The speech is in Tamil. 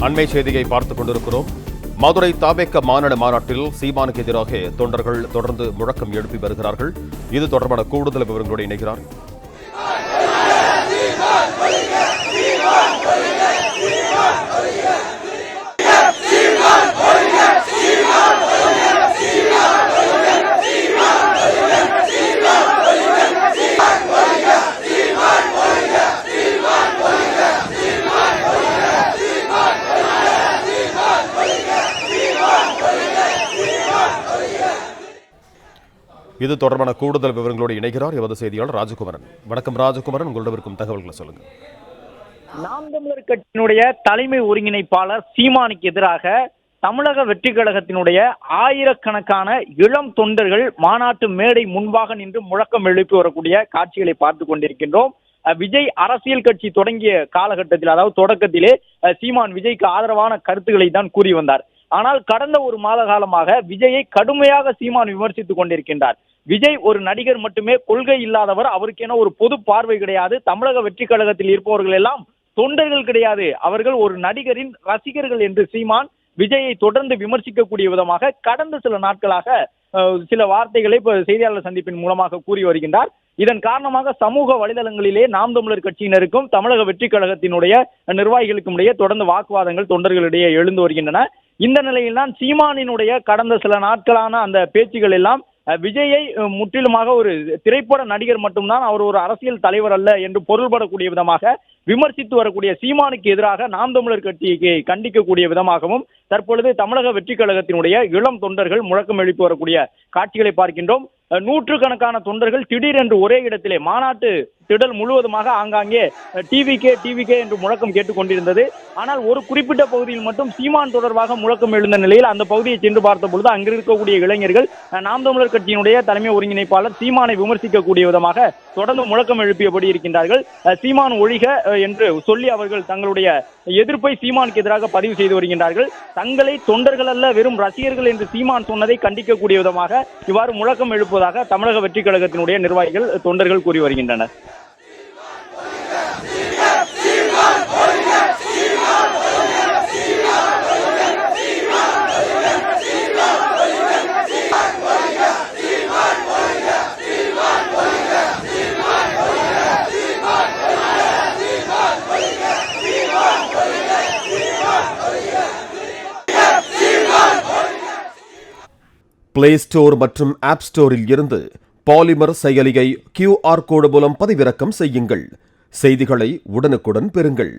அண்மை செய்தியை பார்த்துக் கொண்டிருக்கிறோம். மதுரை தாவேக்க மாநில மாநாட்டில் சீமானுக்கு எதிராக தொண்டர்கள் தொடர்ந்து முழக்கம் எழுப்பி வருகிறார்கள். இது தொடர்பான கூடுதல் விவரங்களோடு இணைகிறார். இது தொடர்பான கூடுதல் விவரங்களோடு இணைகிறார் எமது செய்தியாளர் ராஜகுமரன். வணக்கம் ராஜகுமரன், உங்களிடம் இருக்கும் தகவல்களை சொல்லுங்க. நாம் தமிழர் கட்சியினுடைய தலைமை ஒருங்கிணைப்பாளர் சீமானுக்கு எதிராக தமிழக வெற்றி கழகத்தினுடைய ஆயிரக்கணக்கான இளம் தொண்டர்கள் மாநாட்டு மேடை முன்பாக நின்று முழக்கம் எழுப்பி வரக்கூடிய காட்சிகளை பார்த்து கொண்டிருக்கின்றோம். விஜய் அரசியல் கட்சி தொடங்கிய காலகட்டத்தில், அதாவது தொடக்கத்திலே சீமான் விஜய்க்கு ஆதரவான கருத்துக்களை தான் கூறி வந்தார். ஆனால் கடந்த ஒரு மாத காலமாக விஜயை கடுமையாக சீமான் விமர்சித்துக் கொண்டிருக்கின்றார். விஜய் ஒரு நடிகர் மட்டுமே, கொள்கை இல்லாதவர், அவருக்கென ஒரு பொது பார்வை கிடையாது, தமிழக வெற்றி கழகத்தில் இருப்பவர்கள் எல்லாம் தொண்டர்கள் கிடையாது, அவர்கள் ஒரு நடிகரின் ரசிகர்கள் என்று சீமான் விஜயை தொடர்ந்து விமர்சிக்கக்கூடிய விதமாக கடந்த சில நாட்களாக சில வார்த்தைகளை செய்தியாளர் சந்திப்பின் மூலமாக கூறி வருகின்றார். இதன் காரணமாக சமூக வலைதளங்களிலே நாம் தமிழர் கட்சியினருக்கும் தமிழக வெற்றி கழகத்தினுடைய நிர்வாகிகளுக்கும் இடையே தொடர்ந்து வாக்குவாதங்கள் தொண்டர்களிடையே எழுந்து வருகின்றன. இந்த நிலையில்தான் சீமானினுடைய கடந்த சில நாட்களான அந்த பேச்சுகள் எல்லாம் விஜயை முற்றிலுமாக ஒரு திரைப்பட நடிகர் மட்டும்தான், அவர் ஒரு அரசியல் தலைவர் அல்ல என்று பொருள்படக்கூடிய விதமாக விமர்சித்து வரக்கூடிய சீமானுக்கு எதிராக நாம் தமிழர் கட்சியை கண்டிக்கக்கூடிய விதமாகவும் தற்பொழுது தமிழக வெற்றி கழகத்தினுடைய இளம் தொண்டர்கள் முழக்கம் எழுப்பி வரக்கூடிய காட்சிகளை பார்க்கின்றோம். நூற்றுக்கணக்கான தொண்டர்கள் திடீரென்று ஒரே இடத்திலே மாநாட்டு திடல் முழுவதுமாக ஆங்காங்கே டிவிகே என்று முழக்கம் கேட்டுக்கொண்டிருந்தது. ஆனால் ஒரு குறிப்பிட்ட பகுதியில் மட்டும் சீமான் தொடர்பாக முழக்கம் எழுந்த நிலையில் அந்த பகுதியை சென்று பார்த்த பொழுது அங்கு இருக்கக்கூடிய இளைஞர்கள் நாம் தமிழர் கட்சியினுடைய தலைமை ஒருங்கிணைப்பாளர் சீமானை விமர்சிக்கக்கூடிய விதமாக தொடர்ந்து முழக்கம் எழுப்பியபடி இருக்கின்றார்கள். சீமான் ஒழிக என்று சொல்லி அவர்கள் தங்களுடைய எதிர்ப்பை சீமானுக்கு எதிராக பதிவு செய்து வருகின்றார்கள். தங்களை தொண்டர்கள் அல்ல, வெறும் ரசிகர்கள் என்று சீமான் சொன்னதை கண்டிக்கக்கூடிய விதமாக இவ்வாறு முழக்கம் எழுப்புவதாக தமிழக வெற்றி கழகத்தினுடைய நிர்வாகிகள் தொண்டர்கள் கூறி வருகின்றனர். பிளே ஸ்டோர் மற்றும் ஆப் ஸ்டோரில் இருந்து பாலிமர் செயலியை QR கோடு மூலம் பதிவிறக்கம் செய்யுங்கள். செய்திகளை உடனுக்குடன் பெறுங்கள்.